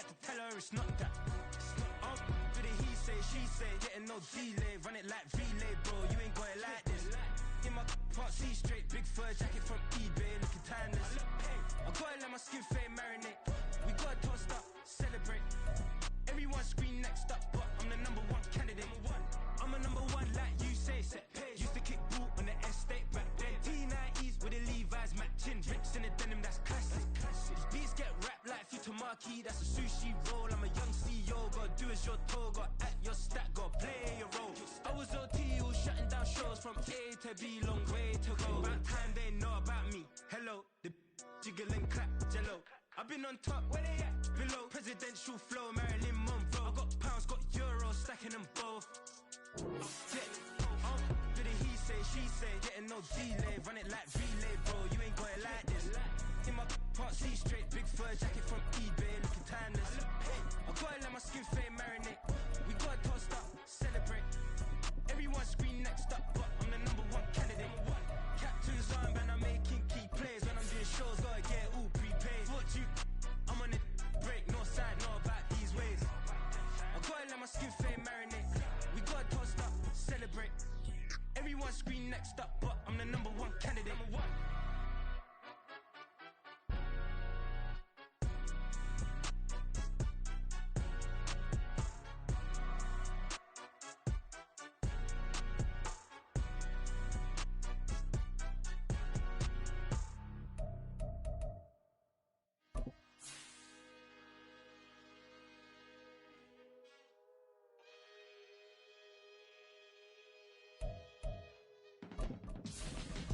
had to tell her it's not that. Did it he say, she say, getting no delay. Run it like relay, bro, you ain't got it like this. In my can't see straight, big fur jacket from eBay, looking timeless. I gotta let my skin fade marinate. We gotta toast up, celebrate. Everyone scream next up, but I'm the #1 candidate. I'm a #1 like you say, set page. Used to kick boot on the estate back then. T90s with the Levi's matching. Rips in the denim, that's classic. These beats get wrapped like Futamaki, that's a sushi roll. I'm a young CEO, gotta do as you're told. Gotta act your stat, gotta play your role. I was OT, all shutting down shows from A to B, long way to go. About time they know about me. Hello, the jiggle and clap, jello. I've been on top, where they at? Below, presidential flow, Marilyn Monroe. I got pounds, got euros, stacking them both. Did it he say, she say, getting no delay. Run it like relay, bro, you ain't got it like this. In my can't see straight, big fur jacket from eBay, looking timeless. I gotta let my skin fade marinate. We gotta toast up, celebrate. Everyone scream next up, but I'm the #1 candidate. Captain's arm, and I'm making key plays. When I'm doing shows, gotta get all prepaid. What you, I'm on it, break, no side, know about these ways. I gotta let my skin fade marinate. We gotta toast up, celebrate. Everyone scream next up, but I'm the #1 candidate.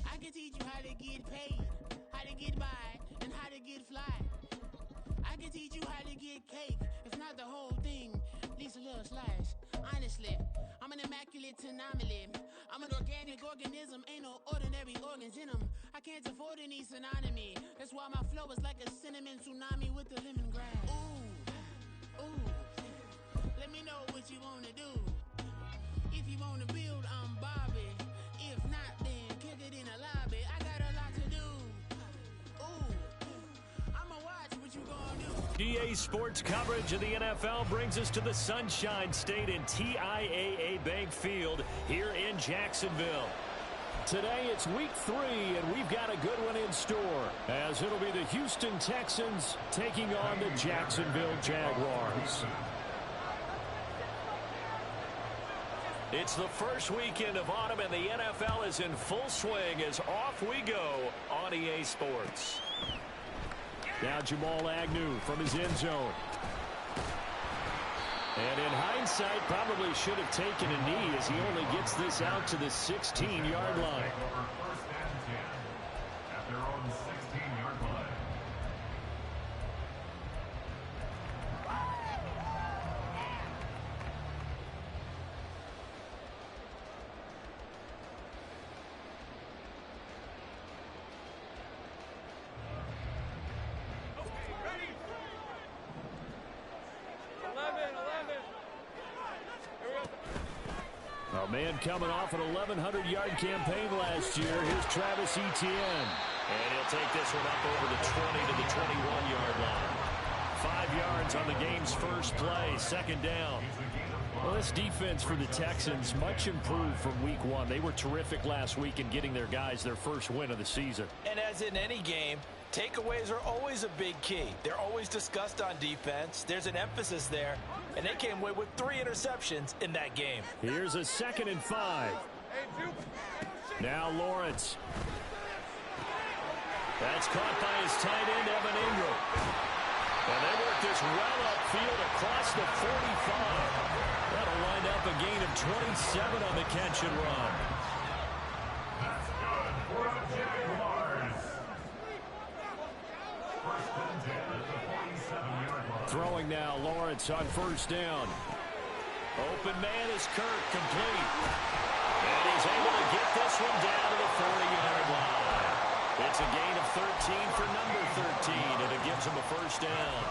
I can teach you how to get paid, how to get by, and how to get fly. I can teach you how to get cake, if not the whole thing, at least a little slice. Honestly, I'm an immaculate anomaly. I'm an organic organism, ain't no ordinary organs in them. I can't afford any synonymy. That's why my flow is like a cinnamon tsunami with the lemongrass. Ooh, ooh, let me know what you wanna do. If you wanna build, I'm Bobby. If not, then kick it in the lobby. I got a lot to do. Ooh, I'ma watch what you gonna do. EA Sports coverage of the NFL brings us to the Sunshine State in TIAA Bank Field here in Jacksonville. Today it's week 3, and we've got a good one in store, as it'll be the Houston Texans taking on the Jacksonville Jaguars. It's the first weekend of autumn, and the NFL is in full swing as off we go on EA Sports. Now Jamal Agnew from his end zone. And in hindsight, probably should have taken a knee as he only gets this out to the 16-yard line. First and 10 at their own 16-yard line. A man coming off an 1,100-yard campaign last year. Here's Travis Etienne. And he'll take this one up over the 20 to the 21-yard line. 5 yards on the game's first play, second down. Well, this defense for the Texans, much improved from week 1. They were terrific last week in getting their guys their first win of the season. And as in any game, takeaways are always a big key. They're always discussed on defense. There's an emphasis there, and they came away with 3 interceptions in that game. Here's a 2nd and 5. Now Lawrence. That's caught by his tight end, Evan Ingram. And they work this well upfield across the 45. That'll wind up a gain of 27 on the catch and run. That's good for the Jaguars. First and 10 at the 47-yard line. Throwing now, Lawrence on first down. Open man is Kirk, complete. And he's able to get this one down to the 40-yard line. It's a gain of 13 for number 13, and it gives him a first down.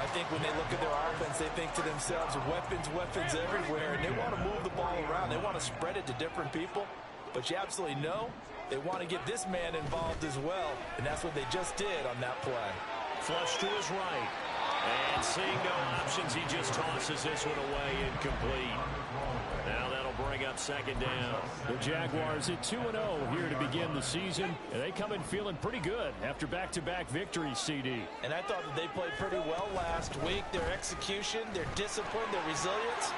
I think when they look at their offense, they think to themselves, weapons, weapons everywhere, and they want to move the ball around. They want to spread it to different people, but you absolutely know they want to get this man involved as well, and that's what they just did on that play. Flush to his right, and seeing no options, he just tosses this one away, incomplete. Now that'll bring up second down. The Jaguars at 2-0 here to begin the season, and they come in feeling pretty good after back-to-back victories, CD. And I thought that they played pretty well last week. Their execution, their discipline, their resilience,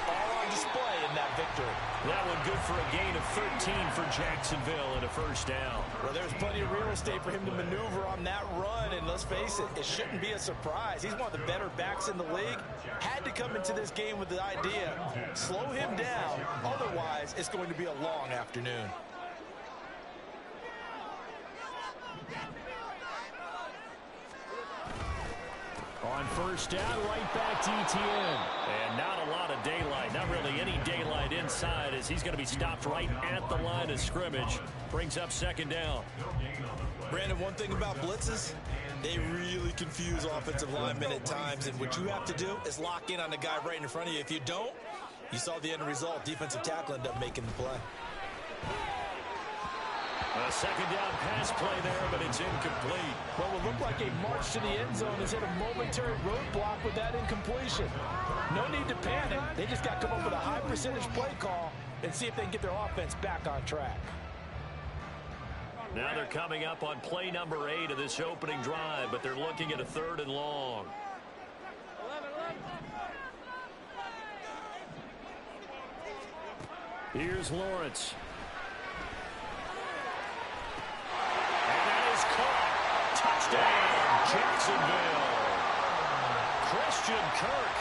all on display in that victory. That one good for a gain of 13 for Jacksonville and a first down. Well, there's plenty of real estate for him to maneuver on that run, and let's face it, it shouldn't be a surprise. He's one of the better backs in the league. Had to come into this game with the idea, slow him down, otherwise it's going to be a long afternoon. On first down, right back to ETN. And not a lot of daylight, not really any daylight inside, as he's going to be stopped right at the line of scrimmage. Brings up second down. Brandon, one thing about blitzes, they really confuse offensive linemen at times, and what you have to do is lock in on the guy right in front of you. If you don't, you saw the end result. Defensive tackle ended up making the play. A second down pass play there, but it's incomplete. What would look like a march to the end zone is hit a momentary roadblock with that incompletion. No need to panic. They just got to come up with a high percentage play call and see if they can get their offense back on track. Now they're coming up on play number 8 of this opening drive, but they're looking at a 3rd and long. Here's Lawrence. Touchdown, Jacksonville. Christian Kirk,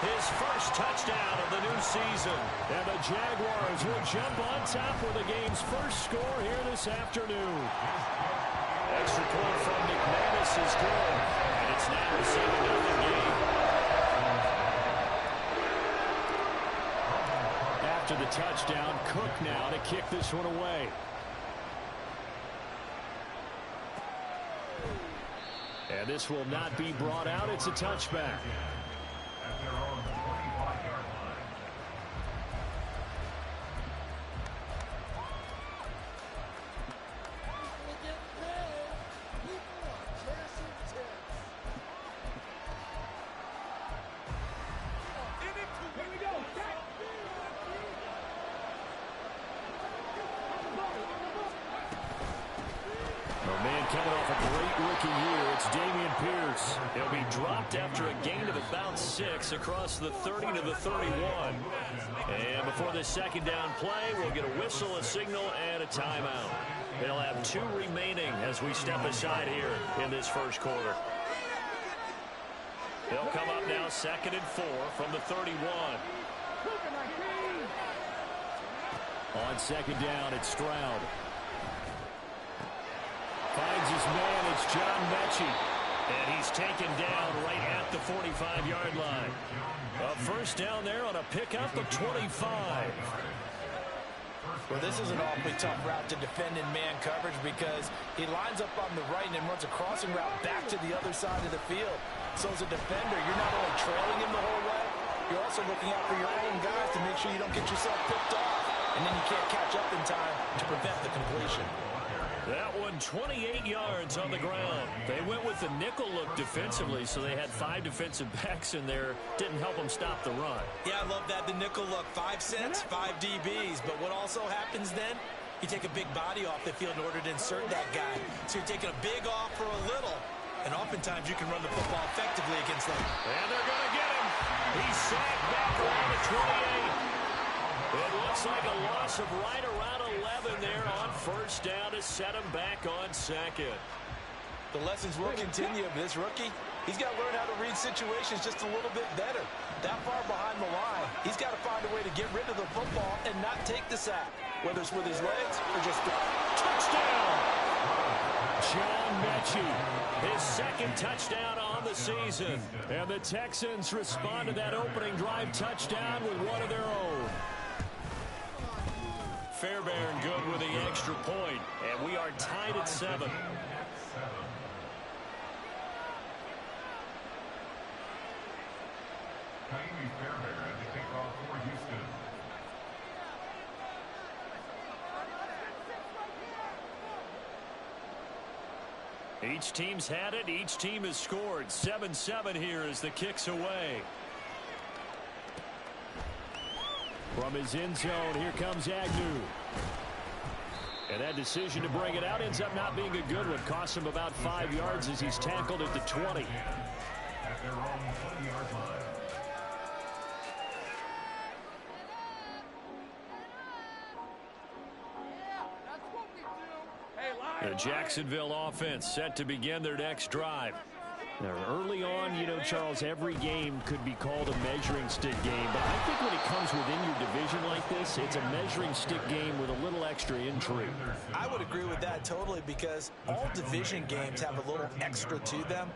his first touchdown of the new season. And the Jaguars will jump on top with the game's first score here this afternoon. Extra point from McManus is good, and it's now a 7-0 game. After the touchdown, Cook now to kick this one away. And this will not be brought out. It's a touchback. At their own 25-yard line. Coming off a great rookie year, it's Dameon Pierce. He'll be dropped after a gain of about 6 across the 30 to the 31. And before this second down play, we'll get a whistle, a signal, and a timeout. They'll have 2 remaining as we step aside here in this first quarter. They'll come up now 2nd and 4 from the 31. On second down, it's Stroud. Finds his man, it's John Mechie. And he's taken down right at the 45-yard line. A first down there on a pickup of 25. Well, this is an awfully tough route to defend in man coverage because he lines up on the right and then runs a crossing route back to the other side of the field. So as a defender, you're not only trailing him the whole way, you're also looking out for your own guys to make sure you don't get yourself picked off. And then you can't catch up in time to prevent the completion. That one 28 yards on the ground. They went with the nickel look defensively, so they had 5 defensive backs in there. Didn't help them stop the run. Yeah, I love that, the nickel look. 5 cents, 5 DBs. But what also happens then, you take a big body off the field in order to insert that guy. So you're taking a big off for a little. And oftentimes you can run the football effectively against them. And they're going to get him. He's sacked back around the 28. It looks like a loss of right around 11 there on first down to set him back on 2nd. The lessons will continue of this rookie. He's got to learn how to read situations just a little bit better. That far behind the line, he's got to find a way to get rid of the football and not take the sack, whether it's with his legs or just touchdown. John Mechie, his 2nd touchdown on the season. And the Texans respond to that opening drive touchdown with one of their own. Fairbairn good with the extra point, and we are tied at 7. Kaimi Fairbairn at the kickoff for Houston. Each team's had it. Each team has scored. 7-7 here as the kick's away. From his end zone, here comes Agnew. And that decision to bring it out ends up not being a good one. Costs him about 5 yards as he's tackled at the 20. At their own 20-yard line. The Jacksonville offense set to begin their next drive. Now, early on, you know, Charles, every game could be called a measuring stick game. But I think when it comes within your division like this, it's a measuring stick game with a little extra intrigue. I would agree with that totally because all division games have a little extra to them.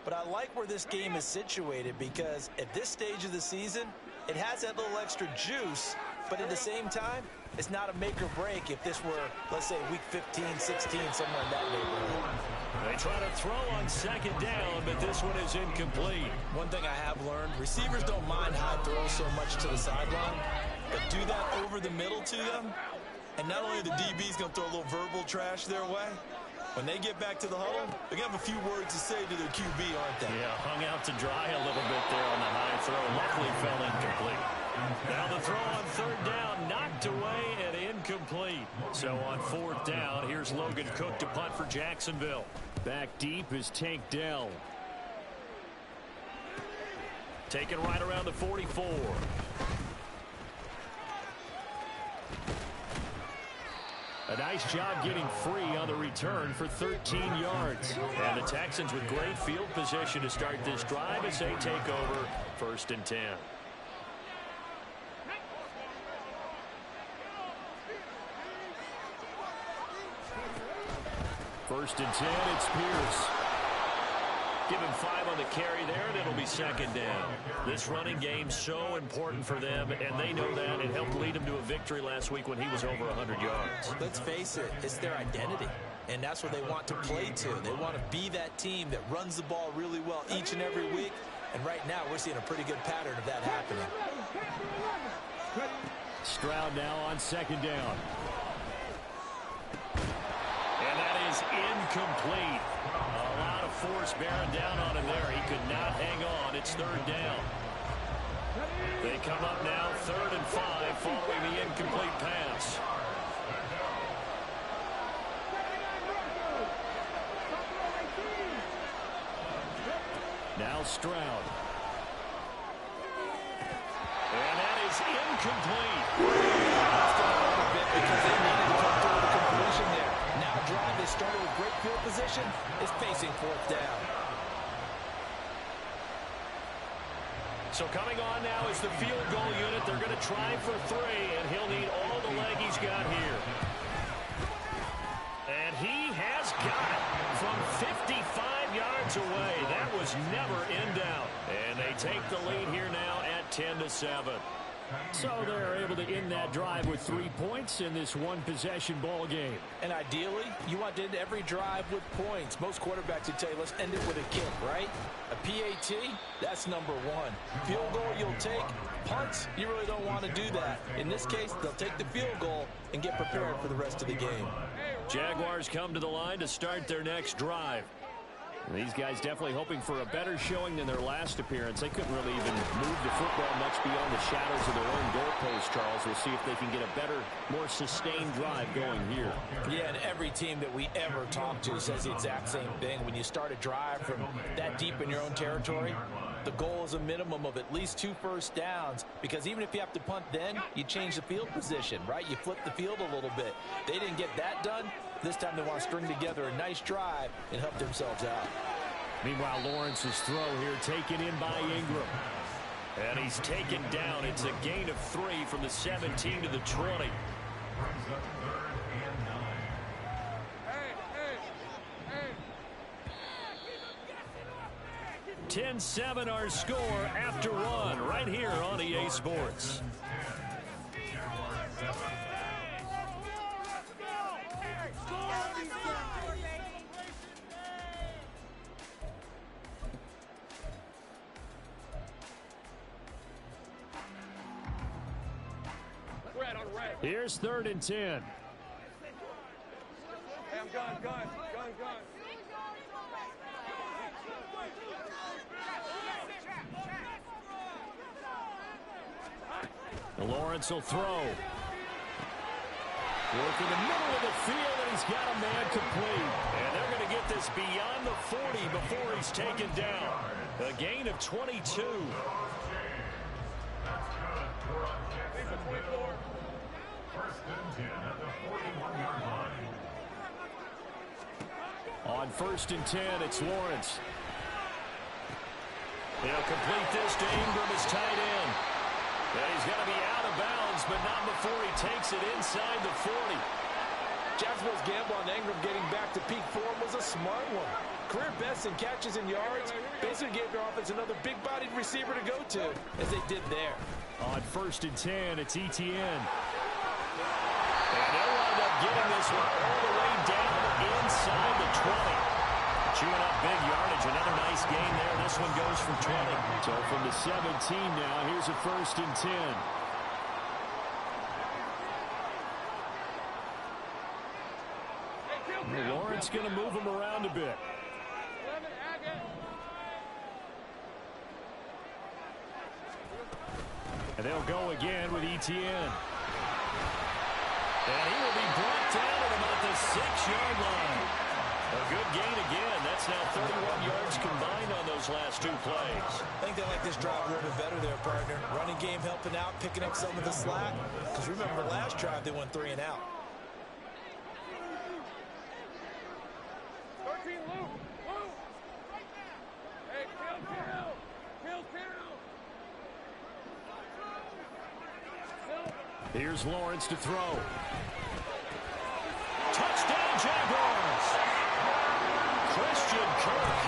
But I like where this game is situated because at this stage of the season, it has that little extra juice. But at the same time, it's not a make or break if this were, let's say, week 15, 16, somewhere in that neighborhood. They try to throw on second down, but this one is incomplete. One thing I have learned, receivers don't mind high throws so much to the sideline, but do that over the middle to them, and not only are the DBs going to throw a little verbal trash their way, when they get back to the huddle, they're going to have a few words to say to their QB, aren't they? Yeah, hung out to dry a little bit there on the high throw. Luckily fell incomplete. Now the throw on third down, knocked away and incomplete. So on fourth down, here's Logan Cook to punt for Jacksonville. Back deep is Tank Dell. Taken right around the 44. A nice job getting free on the return for 13 yards. And the Texans with great field position to start this drive as they take over 1st and 10. First and 10, it's Pierce. Give him 5 on the carry there, and it'll be second down. This running game's so important for them, and they know that. It helped lead them to a victory last week when he was over 100 yards. Let's face it, it's their identity, and that's what they want to play to. They want to be that team that runs the ball really well each and every week, and right now we're seeing a pretty good pattern of that happening. Stroud now on second down. And that is incomplete. A lot of force bearing down on him there. He could not hang on. It's third down. They come up now 3rd and 5 following the incomplete pass. Now Stroud. And that is incomplete. Because they needed to come through the completion there. Now drive they started with great field position is facing 4th down. So coming on now is the field goal unit. They're going to try for 3, and he'll need all the leg he's got here. And he has got it from 55 yards away. That was never in doubt. And they take the lead here now at 10-7. So they're able to end that drive with 3 points in this one-possession ball game. And ideally, you want to end every drive with points. Most quarterbacks would tell you, let's end it with a kick, right? A PAT, that's number 1. Field goal you'll take. Punts, you really don't want to do that. In this case, they'll take the field goal and get prepared for the rest of the game. Jaguars come to the line to start their next drive. These guys definitely hoping for a better showing than their last appearance. They couldn't really even move the football much beyond the shadows of their own goalpost, Charles. We'll see if they can get a better, more sustained drive going here. Yeah, and every team that we ever talk to says the exact same thing. When you start a drive from that deep in your own territory, the goal is a minimum of at least 2 first downs, because even if you have to punt then, you change the field position, right? You flip the field a little bit. They didn't get that done. This time they want to string together a nice drive and help themselves out. Meanwhile, Lawrence's throw here taken in by Ingram. And he's taken down. It's a gain of 3 from the 17 to the 20. 10-7 our score after 1 right here on EA Sports. Here's 3rd and 10. Hey, I'm gun. Lawrence will throw. Work in the middle of the field, and he's got a man complete. And they're going to get this beyond the 40 before he's taken down. A gain of 22. That's good. We're on Texas. First and 10 at the 41-yard line. On first and 10, it's Lawrence. He'll complete this to Ingram as tight end. And he's going to be out of bounds, but not before he takes it inside the 40. Jacksonville's gamble on Ingram getting back to peak form was a smart one. Career best in catches and yards. Basically gave their offense another big-bodied receiver to go to, as they did there. On first and 10, it's Etienne. And they'll wind up getting this one all the way down inside the 20. Chewing up big yardage. Another nice gain there. This one goes for 20. So from the 17 now, here's a first and 10. Lawrence going to move him around a bit. And they'll go again with Etienne. And he will be brought down at about the 6-yard line. A good gain again. That's now 31 yards combined on those last two plays. I think they like this drive a little bit better there, partner. Running game helping out, picking up some of the slack. Because remember, last drive they went 3 and out. 13, Luke. Hey, kill. Here's Lawrence to throw. Touchdown, Jaguars! Christian Kirk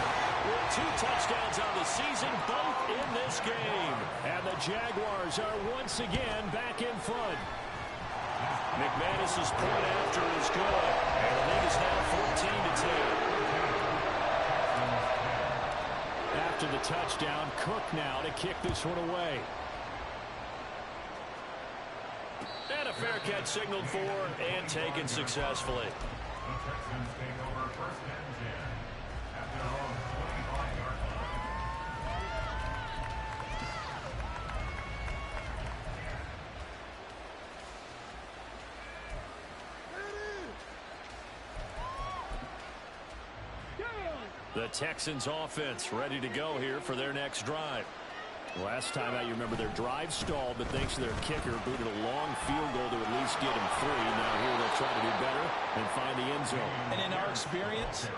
with 2 touchdowns on the season, both in this game. And the Jaguars are once again back in front. McManus's point after is good. And the lead is now 14-10. After the touchdown, Cook now to kick this one away. And a fair catch signaled for and taken successfully. The Texans take over first and 10 at their own 25-yard line. The Texans offense ready to go here for their next drive. Last time out, you remember their drive stalled, but thanks to their kicker, booted a long field goal to at least get him 3. Now here they'll try to do better and find the end zone. And in our experience,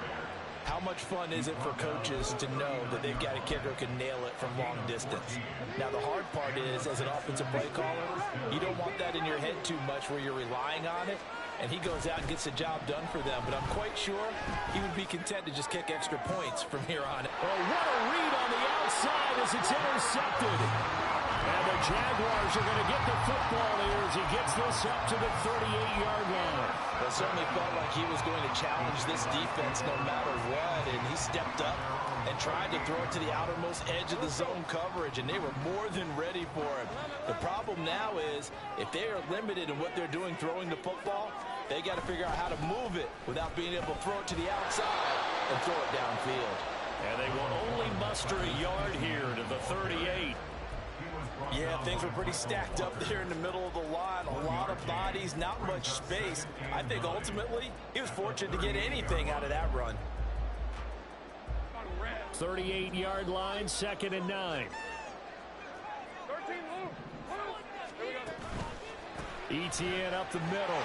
how much fun is it for coaches to know that they've got a kicker who can nail it from long distance? Now, the hard part is, as an offensive play caller, you don't want that in your head too much where you're relying on it, and he goes out and gets the job done for them. But I'm quite sure he would be content to just kick extra points from here on. Oh, what a read on the outside as it's intercepted. And the Jaguars are going to get the football here as he gets this up to the 38-yard line. It certainly felt like he was going to challenge this defense no matter what, and he stepped up and tried to throw it to the outermost edge of the zone coverage, and they were more than ready for him. The problem now is, if they are limited in what they're doing throwing the football, they got to figure out how to move it without being able to throw it to the outside and throw it downfield. And they will only muster a yard here to the 38. Yeah, things were pretty stacked up there in the middle of the line. A lot of bodies, not much space. I think ultimately he was fortunate to get anything out of that run. 38-yard line, 2nd and 9. 13, Luke. Here we go. Etienne up the middle.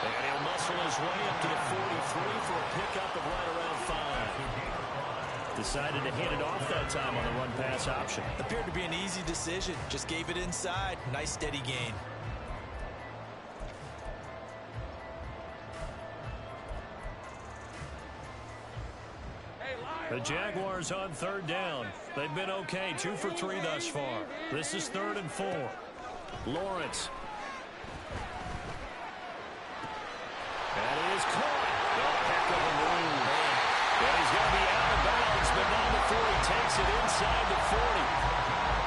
And he'll muscle his way up to the 43 for a pickup of right around 5. Decided to hand it off that time on the run-pass option. Appeared to be an easy decision. Just gave it inside. Nice steady gain. The Jaguars on 3rd down. They've been okay, 2 for 3 thus far. This is 3rd and 4. Lawrence. That is caught. Oh, heck of a move. And he's going to be out of bounds, but not before he takes it inside the 40.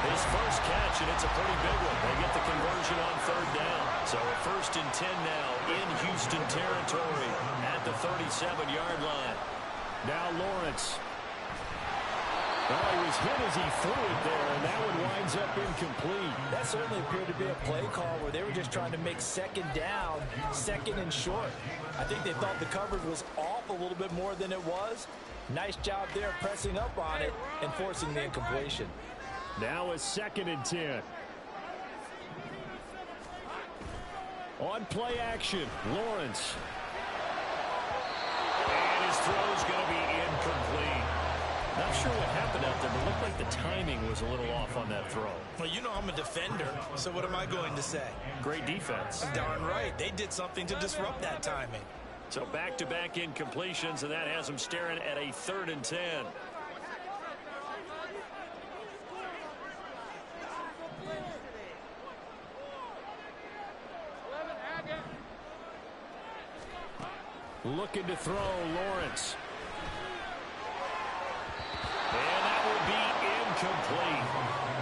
His first catch, and it's a pretty big one. They get the conversion on 3rd down. So a 1st and 10 now in Houston territory at the 37-yard line. Now Lawrence. Well, he was hit as he threw it there, and that one winds up incomplete. That certainly appeared to be a play call where they were just trying to make second down, second and short. I think they thought the coverage was off a little bit more than it was. Nice job there pressing up on it and forcing the incompletion. Now a 2nd and 10. On play action, Lawrence. And his throw's going to be incomplete. Not sure what happened out there, but it looked like the timing was a little off on that throw. Well, you know I'm a defender, so what am I going to say? Great defense. Darn right. They did something to disrupt that timing. So back-to-back incompletions, and that has them staring at a 3rd and 10. Looking to throw, Lawrence. And that will be incomplete.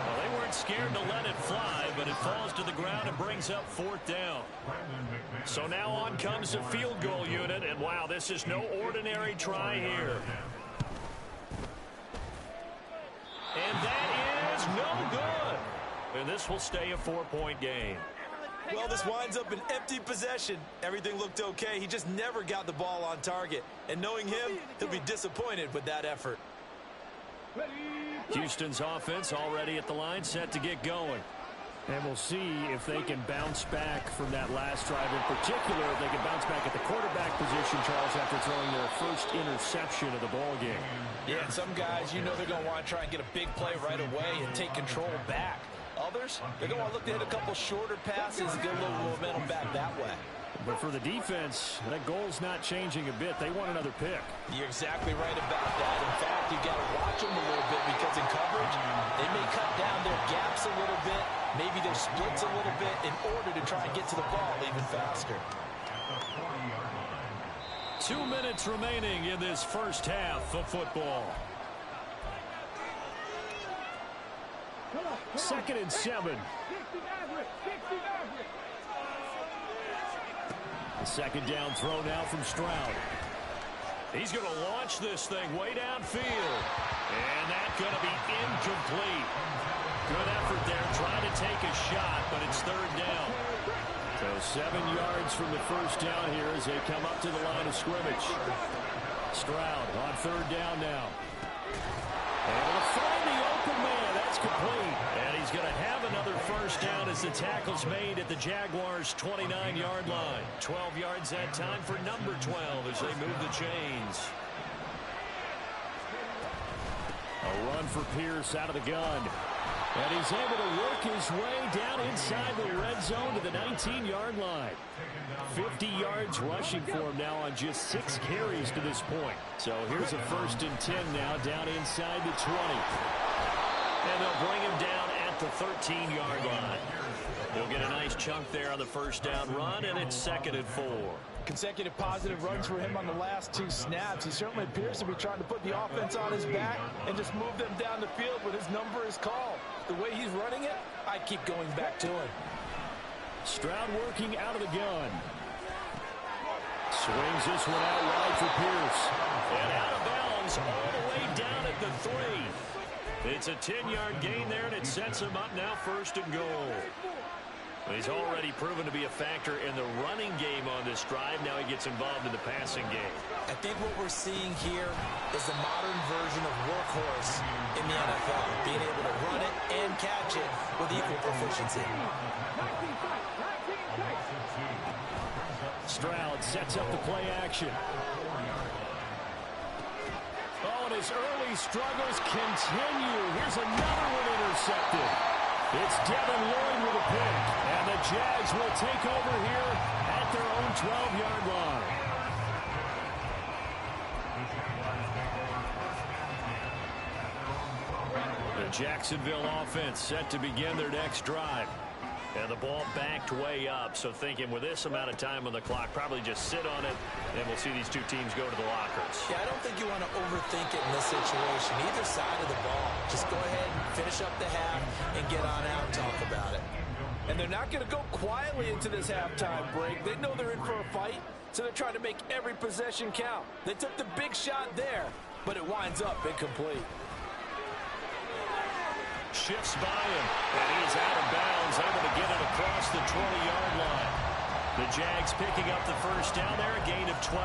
Well, they weren't scared to let it fly, but it falls to the ground and brings up 4th down. So now on comes the field goal unit, and wow, this is no ordinary try here. And that is no good. And this will stay a 4-point game. Well, this winds up an empty possession. Everything looked okay. He just never got the ball on target. And knowing him, he'll be disappointed with that effort. Houston's offense already at the line, set to get going. And we'll see if they can bounce back from that last drive. In particular, if they can bounce back at the quarterback position, Charles, after throwing their first interception of the ball game. Yeah, and some guys, you know they're going to want to try and get a big play right away and take control back. Others, they're going to look to hit a couple shorter passes and get a little momentum back that way. But for the defense, that goal's not changing a bit. They want another pick. You're exactly right about that. In fact, you've got to watch them a little bit because in coverage, they may cut down their gaps a little bit, maybe their splits a little bit in order to try and get to the ball even faster. 2 minutes remaining in this first half of football. 2nd and 7. The 2nd down throw now from Stroud. He's going to launch this thing way downfield. And that's going to be incomplete. Good effort there, trying to take a shot, but it's 3rd down. So 7 yards from the first down here as they come up to the line of scrimmage. Stroud on 3rd down now. Able to find the open man. That's complete. And he's going to have another first down as the tackle's made at the Jaguars' 29-yard line. 12 yards that time for number 12 as they move the chains. A run for Pierce out of the gun. And he's able to work his way down inside the red zone to the 19-yard line. 50 yards rushing for him now on just 6 carries to this point. So here's a 1st and 10 now down inside the 20. And they'll bring him down at the 13-yard line. He'll get a nice chunk there on the first down run, and it's 2nd and 4. Consecutive positive runs for him on the last 2 snaps. He certainly appears to be trying to put the offense on his back and just move them down the field when his number is called. The way he's running it, I keep going back to him. Stroud working out of the gun. Swings this one out wide for Pierce. And out of bounds all the way down at the 3. It's a 10-yard gain there, and it sets him up now 1st and goal. He's already proven to be a factor in the running game on this drive. Now he gets involved in the passing game. I think what we're seeing here is the modern version of workhorse in the NFL, being able to run it and catch it with equal proficiency. Stroud sets up the play action. Oh, and his early struggles continue. Here's another one intercepted. It's Devin Lloyd with a pick, and the Jags will take over here at their own 12-yard line. The Jacksonville offense set to begin their next drive. And the ball backed way up, so thinking with this amount of time on the clock, probably just sit on it, and we'll see these two teams go to the lockers. Yeah, I don't think you want to overthink it in this situation. Either side of the ball. Just go ahead and finish up the half and get on out and talk about it. And they're not going to go quietly into this halftime break. They know they're in for a fight, so they're trying to make every possession count. They took the big shot there, but it winds up incomplete. shifts by him, and he's out of bounds, able to get it across the 20-yard line. The Jags picking up the first down there, a gain of 12.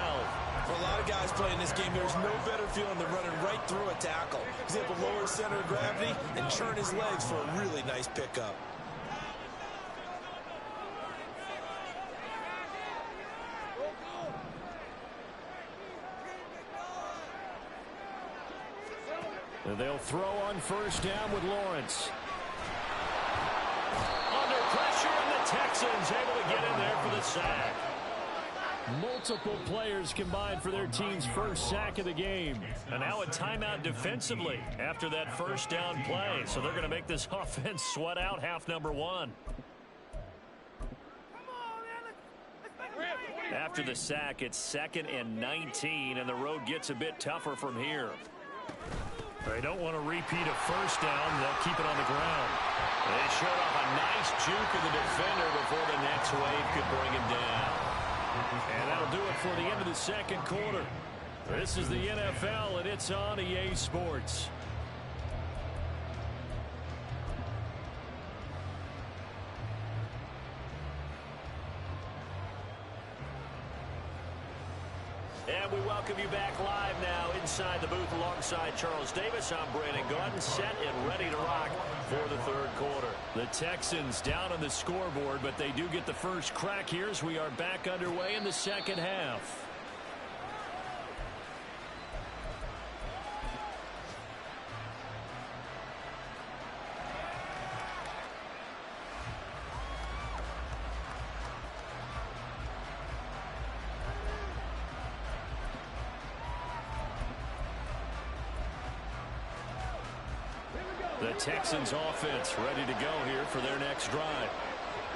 For a lot of guys playing this game, there's no better feeling than running right through a tackle. He's able to lower his center of gravity and churn his legs for a really nice pickup. And they'll throw on first down with Lawrence. Under pressure, and the Texans able to get in there for the sack. Multiple players combined for their team's first sack of the game. And now a timeout defensively after that first down play. So they're going to make this offense sweat out half number one. After the sack, it's 2nd and 19, and the road gets a bit tougher from here. They don't want to repeat a first down. They'll keep it on the ground. They showed off a nice juke of the defender before the next wave could bring him down. And that'll do it for the end of the second quarter. This is the NFL, and it's on EA Sports. And we welcome you back live now inside the booth alongside Charles Davis. I'm Brandon Gordon, set and ready to rock for the third quarter. The Texans down on the scoreboard, but they do get the first crack here as we are back underway in the second half. The Texans offense ready to go here for their next drive.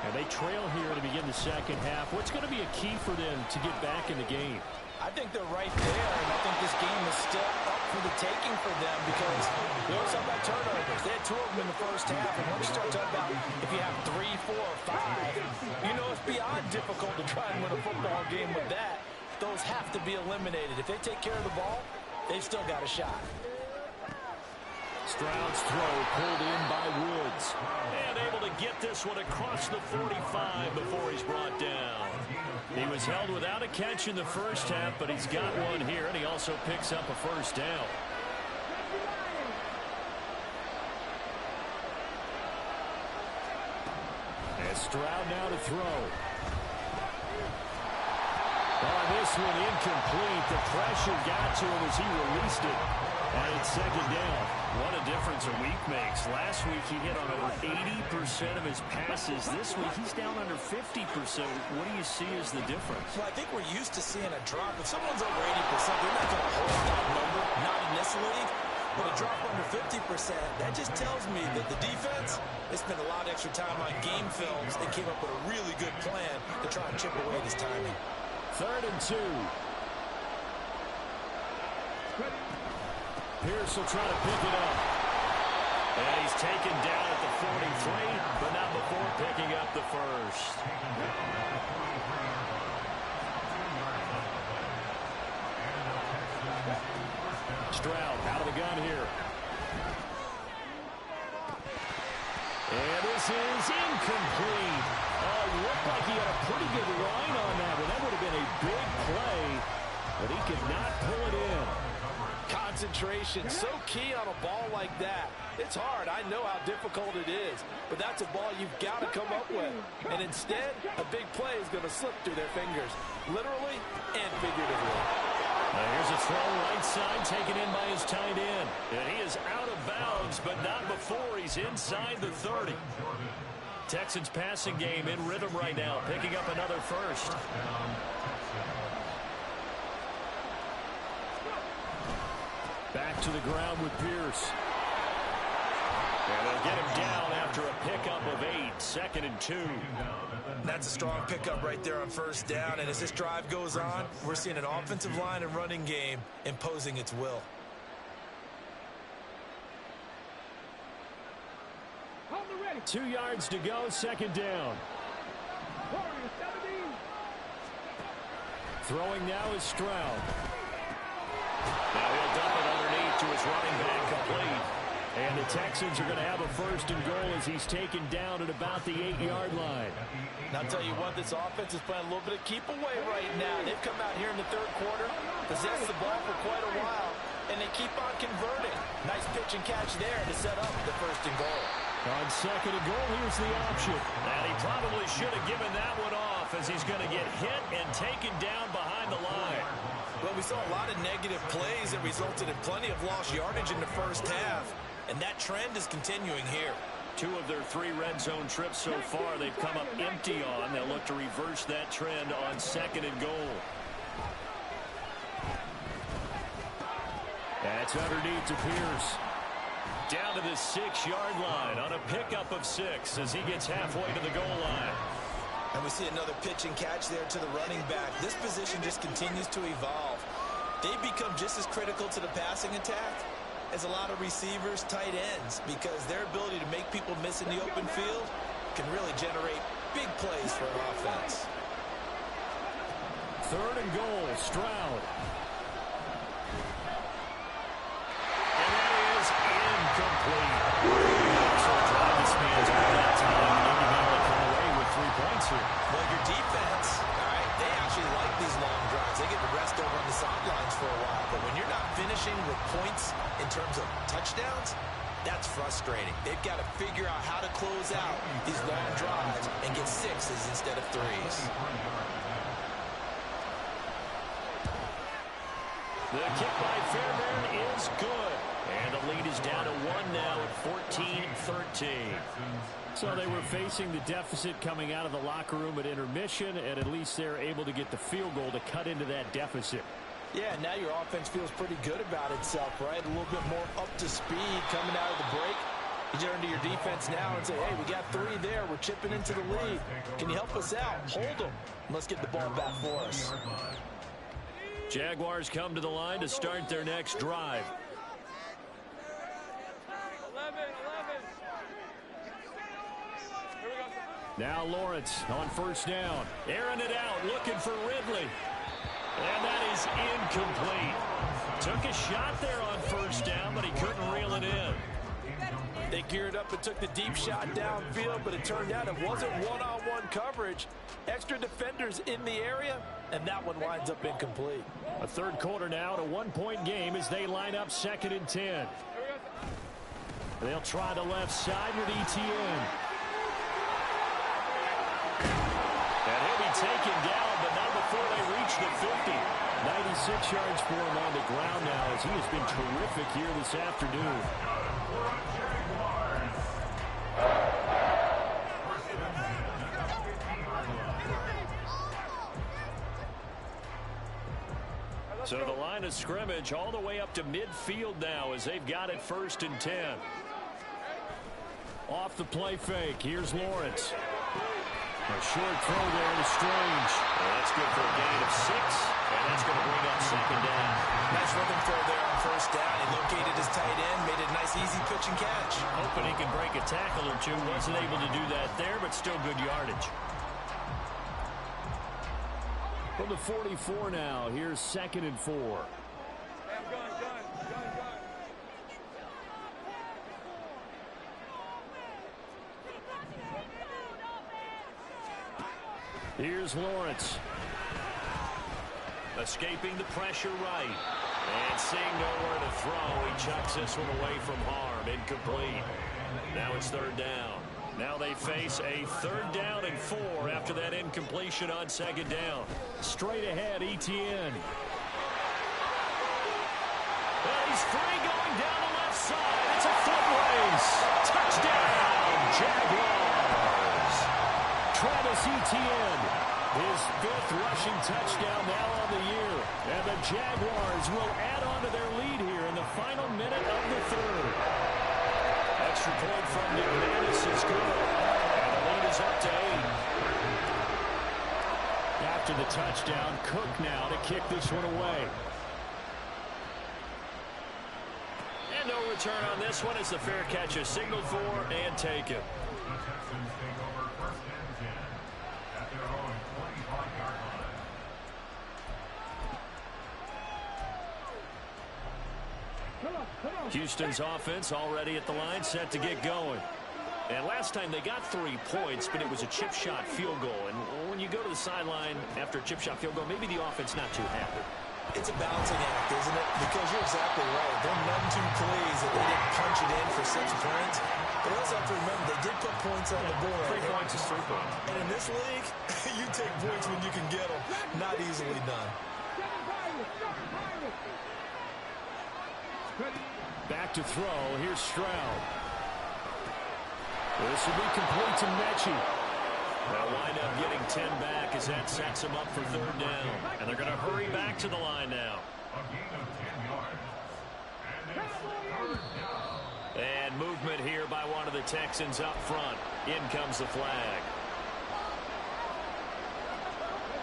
And they trail here to begin the second half. What's going to be a key for them to get back in the game? I think they're right there, and I think this game is still up for the taking for them because we always talk about turnovers. They had 2 of them in the first half, and once you start talking about if you have 3, 4, or 5, you know it's beyond difficult to try and win a football game with that. Those have to be eliminated. If they take care of the ball, they've still got a shot. Stroud's throw pulled in by Woods. And able to get this one across the 45 before he's brought down. He was held without a catch in the first half, but he's got one here, and he also picks up a first down. And Stroud now to throw. On this one, incomplete. The pressure got to him as he released it. And it's second down. What a difference a week makes. Last week he hit on over 80% of his passes. This week he's down under 50%. What do you see as the difference? Well, I think we're used to seeing a drop. If someone's over 80%, they're not going to hold that number, not in this league. But a drop under 50%, that just tells me that the defense, they spent a lot of extra time on game films and came up with a really good plan to try and chip away this timing. 3rd and 2. Pierce will try to pick it up. And he's taken down at the 43, but not before picking up the first. Stroud out of the gun here. And this is incomplete. Looked like he had a pretty good line on that, and that would have been a big play, but he could not pull it in. Concentration, so key on a ball like that. It's hard. I know how difficult it is, but that's a ball you've got to come up with. And instead, a big play is going to slip through their fingers, literally and figuratively. Here's a throw right side taken in by his tight end. And he is out of bounds, but not before he's inside the 30. Texans passing game in rhythm right now, picking up another first. Back to the ground with Pierce. And they'll get him down after a pickup of 8, 2nd and 2. That's a strong pickup right there on first down. And as this drive goes on, we're seeing an offensive line and running game imposing its will. Hold the ready. 2 yards to go, 2nd down. Throwing now is Stroud. Now he'll dump it underneath to his running back complete. And the Texans are going to have a 1st and goal as he's taken down at about the 8-yard line. And I'll tell you what, this offense is playing a little bit of keep away right now. They've come out here in the 3rd quarter, possessed the ball for quite a while, and they keep on converting. Nice pitch and catch there to set up the 1st and goal. On 2nd and goal, here's the option. And he probably should have given that one off as he's going to get hit and taken down behind the line. Well, we saw a lot of negative plays that resulted in plenty of lost yardage in the 1st half, and that trend is continuing here. 2 of their 3 red zone trips so far they've come up empty on. They'll look to reverse that trend on 2nd and goal. That's underneath to Pierce. Down to the 6-yard line on a pickup of 6 as he gets halfway to the goal line. And we see another pitch and catch there to the running back. This position just continues to evolve. They've become just as critical to the passing attack as a lot of receivers, tight ends, because their ability to make people miss in the open field can really generate big plays for an offense. 3rd and goal, Stroud. And that is incomplete. So Travis Man's all that time, and Indiana come away with 3 points here. Well, your defense, all right, they actually like these long drives. They get to rest over on the sidelines for a while. But when you're not finishing with points in terms of touchdowns, that's frustrating. They've got to figure out how to close out these long drives and get 6s instead of 3s. The kick by Fairbairn is good. And the lead is down to 1 now at 14-13. So they were facing the deficit coming out of the locker room at intermission, and at least they're able to get the field goal to cut into that deficit. Yeah, now your offense feels pretty good about itself, right? A little bit more up to speed coming out of the break. You turn to your defense now and say, hey, we got 3 there. We're chipping into the lead. Can you help us out? Hold them. Let's get the ball back for us. Jaguars come to the line to start their next drive. 11. Here we go. Now Lawrence on 1st down. Airing it out, looking for Ridley. And that is incomplete. Took a shot there on 1st down, but he couldn't reel it in. They geared up and took the deep shot downfield, but it turned out it wasn't one-on-one coverage. Extra defenders in the area, and that one winds up incomplete. A 3rd quarter now, a 1-point game as they line up 2nd and 10. They'll try the left side with ETN. And he'll be taken down, but not before they reach the 50. 96 yards for him on the ground now as he has been terrific here this afternoon. So the line of scrimmage all the way up to midfield now as they've got it 1st and 10. Off the play fake. Here's Lawrence. A short throw there to Strange. Well, that's good for a gain of 6, and that's going to bring up 2nd down. Nice rhythm throw there on 1st down. He located his tight end, made it a nice, easy pitch and catch. Hoping he can break a tackle or 2. Wasn't able to do that there, but still good yardage. From the 44 now, here's 2nd and 4. Gun. Here's Lawrence. Escaping the pressure right. And seeing nowhere to throw, he chucks this one away from harm. Incomplete. Now it's 3rd down. Now they face a 3rd down and 4 after that incompletion on 2nd down. Straight ahead, ETN. Well, he's free going down the left side. It's a foot race. Touchdown, Jaguars. Travis Etienne, his 5th rushing touchdown now on the year. And the Jaguars will add on to their lead here in the final minute of the 3rd. Extra point from McManus is good. And the lead is up to 8. After the touchdown, Cook now to kick this one away. And no return on this one as the fair catch is signaled for and taken. The Texans take over 1st and 10 at their own 25-yard line. Come on. Houston's offense already at the line, set to get going. And last time they got 3 points, but it was a chip shot field goal. And when you go to the sideline after a chip shot field goal, maybe the offense not too happy. It's a balancing act, isn't it? Because you're exactly right. They're none too pleased that they didn't punch it in for 6 points. But also have to remember, they did put points on the board. 3 points is 3 points. And in this league, you take points when you can get them. Not easily done. Back to throw. Here's Stroud. This will be complete to Mechie. They'll wind up getting 10 back as that sets them up for 3rd down. And they're going to hurry back to the line now. A gain of 10 yards. And it's 3rd down. And movement here by one of the Texans up front. In comes the flag.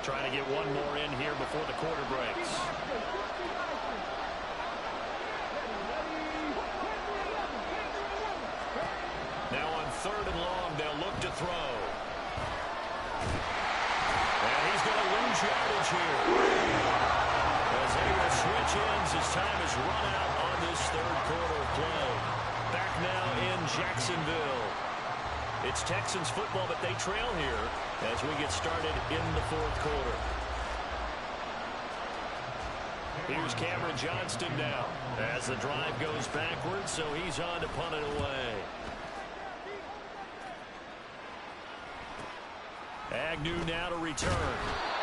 Trying to get one more in here before the quarter breaks. Now on 3rd and long, they'll look to throw. And he's going to lose yardage here. As they will switch ends as time has run out on this 3rd quarter of play. Back now in Jacksonville. It's Texans football, but they trail here as we get started in the 4th quarter. Here's Cameron Johnston now as the drive goes backwards, so he's on to punt it away. Agnew now to return.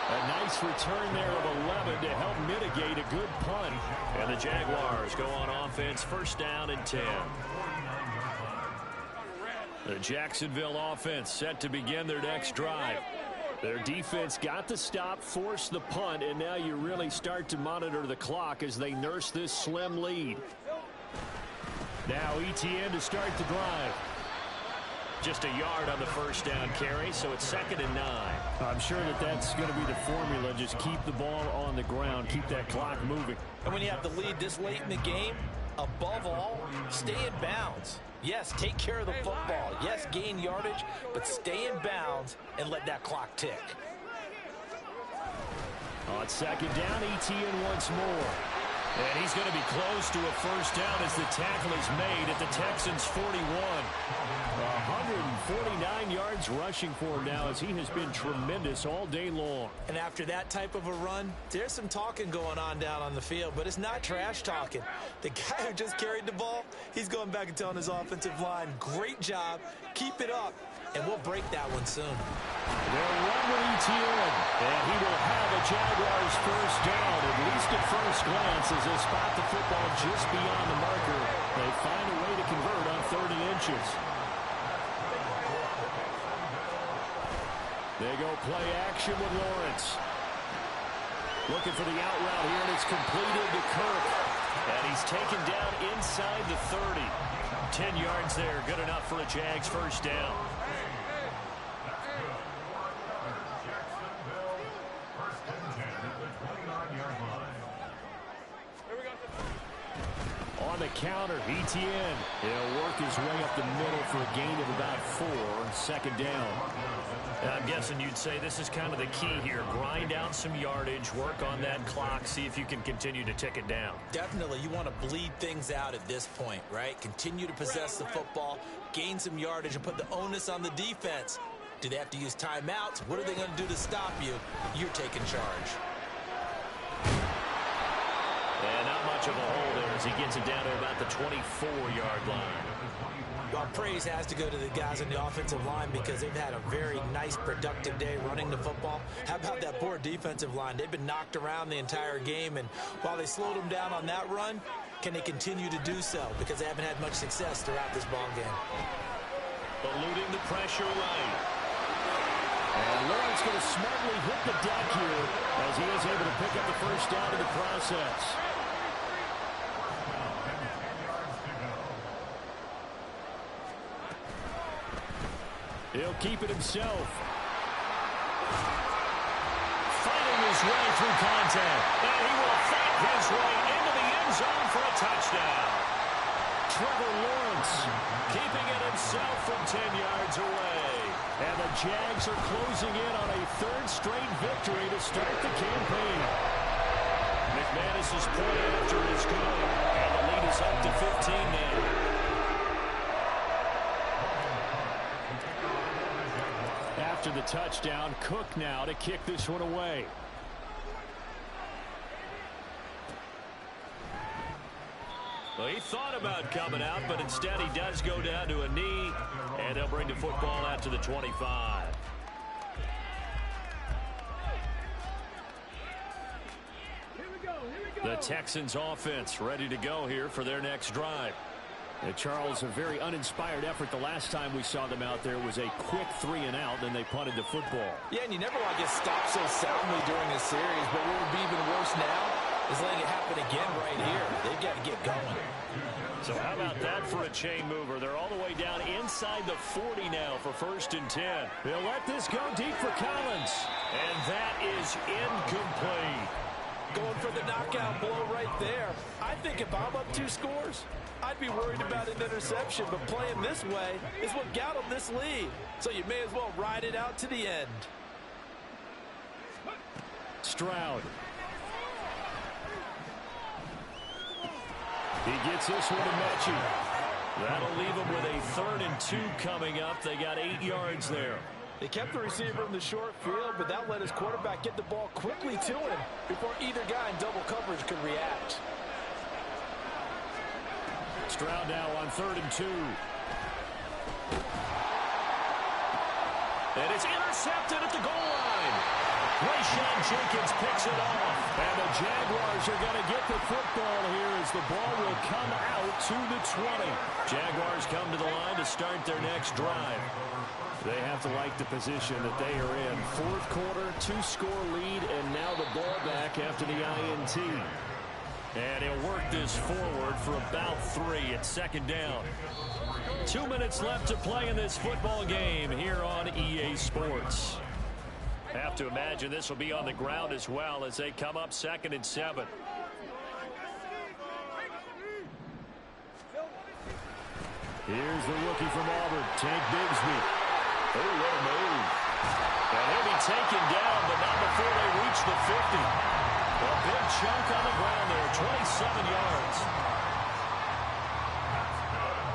A nice return there of 11 to help mitigate a good punt. And the Jaguars go on offense, 1st down and 10. The Jacksonville offense set to begin their next drive. Their defense got the stop, forced the punt, and now you really start to monitor the clock as they nurse this slim lead. Now Etienne to start the drive. Just a yard on the 1st down carry, so it's 2nd and 9. I'm sure that's going to be the formula. Just keep the ball on the ground, keep that clock moving. And when you have the lead this late in the game, above all, stay in bounds. Yes, take care of the football. Yes, gain yardage, but stay in bounds and let that clock tick. On 2nd down, Etienne once more. And he's going to be close to a 1st down as the tackle is made at the Texans' 41. 149 yards rushing for him now as he has been tremendous all day long. And after that type of a run, there's some talking going on down on the field, but it's not trash talking. The guy who just carried the ball, he's going back and telling his offensive line, great job, keep it up, and we'll break that one soon. They'll run with Etienne, and he will have a Jaguars 1st down, at least at first glance, as they spot the football just beyond the marker. They find a way to convert on 30 inches. They go play action with Lawrence. Looking for the out route here, and it's completed to Kirk. And he's taken down inside the 30. 10 yards there, good enough for a Jags 1st down. On the counter, Etienne. He'll work his way up the middle for a gain of about 4, 2nd down. And I'm guessing you'd say this is kind of the key here. Grind out some yardage, work on that clock, see if you can continue to tick it down. Definitely, you want to bleed things out at this point, right? Continue to possess the football, gain some yardage, and put the onus on the defense. Do they have to use timeouts? What are they going to do to stop you? You're taking charge. And not much of a hole there as he gets it down to about the 24-yard line. Well, praise has to go to the guys on the offensive line because they've had a very nice, productive day running the football. How about that poor defensive line? They've been knocked around the entire game, and while they slowed them down on that run, can they continue to do so? Because they haven't had much success throughout this ball game. Eluding the pressure right. And Lawrence going to smartly hit the deck here as he is able to pick up the 1st down in the process. He'll keep it himself. Fighting his way through contact. And he will fight his way into the end zone for a touchdown. Trevor Lawrence keeping it himself from 10 yards away. And the Jags are closing in on a 3rd straight victory to start the campaign. McManus's point after is good, and the lead is is up to 15 now. After the touchdown, Cook now to kick this one away. Well, he thought about coming out, but instead he does go down to a knee, and they'll bring the football out to the 25. The Texans offense ready to go here for their next drive. And Charles, a very uninspired effort the last time we saw them out there was a quick 3-and-out, then they punted the football. Yeah, and you never want to get stopped so soundly during this series, but what would be even worse now is letting it happen again right here. They've got to get going. So how about that for a chain mover? They're all the way down inside the 40 now for 1st and 10. They'll let this go deep for Collins. And that is incomplete. Going for the knockout blow right there. I think if I'm up 2 scores, I'd be worried about an interception, but playing this way is what got them this lead. So you may as well ride it out to the end. Stroud. He gets this one to Mechie. That'll leave him with a 3rd and 2 coming up. They got 8 yards there. They kept the receiver in the short field, but that let his quarterback get the ball quickly to him before either guy in double coverage could react. Stroud now on 3rd and 2. And it's intercepted at the goal line. Rayshawn Jenkins picks it off. And the Jaguars are going to get the football here as the ball will come out to the 20. Jaguars come to the line to start their next drive. They have to like the position that they are in. 4th quarter, 2-score lead, and now the ball back after the INT. And he'll work this forward for about 3 at 2nd down. 2 minutes left to play in this football game here on EA Sports. Have to imagine this will be on the ground as well as they come up 2nd and 7. Here's the rookie from Auburn, Tank Bigsby. Oh, what a move. And he'll be taken down, but not before they reach the 50. A big chunk on the ground there, 27 yards.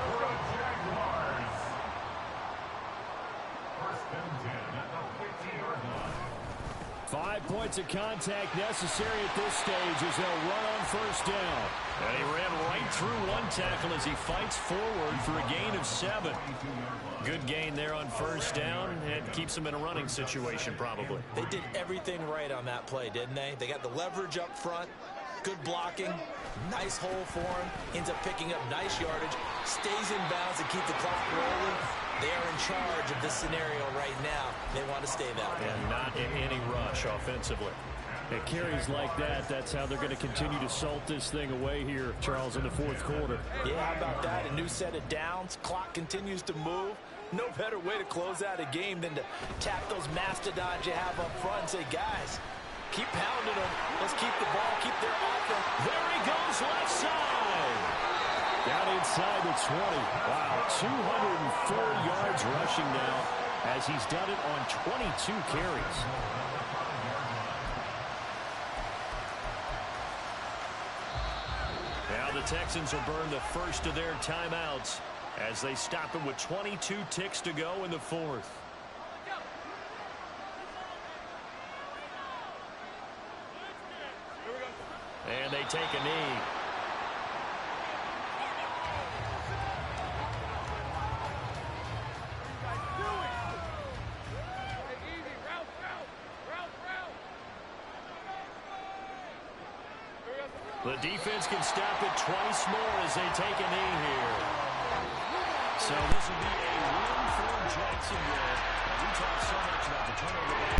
For the Jaguars. 1st and 10 at the 50-yard line. 5 points of contact necessary at this stage as they'll run on 1st down. And he ran right through one tackle as he fights forward for a gain of 7. Good gain there on 1st down and keeps him in a running situation probably. They did everything right on that play, didn't they? They got the leverage up front, good blocking, nice hole for him, ends up picking up nice yardage, stays in bounds to keep the clock rolling. They are in charge of this scenario right now. They want to stay that way. And not in any rush offensively. It carries like that. That's how they're going to continue to salt this thing away here, Charles, in the 4th quarter. Yeah, how about that? A new set of downs. Clock continues to move. No better way to close out a game than to tap those mastodons you have up front and say, guys, keep pounding them. Let's keep the ball, keep their offense. There he goes left side. Down inside the 20. Wow, 204 yards rushing now as he's done it on 22 carries. Now the Texans will burn the first of their timeouts as they stop him with 22 ticks to go in the 4th. And they take a knee. The defense can stop it twice more as they take a knee here. So this will be a win for Jacksonville. We talked so much about the turnover.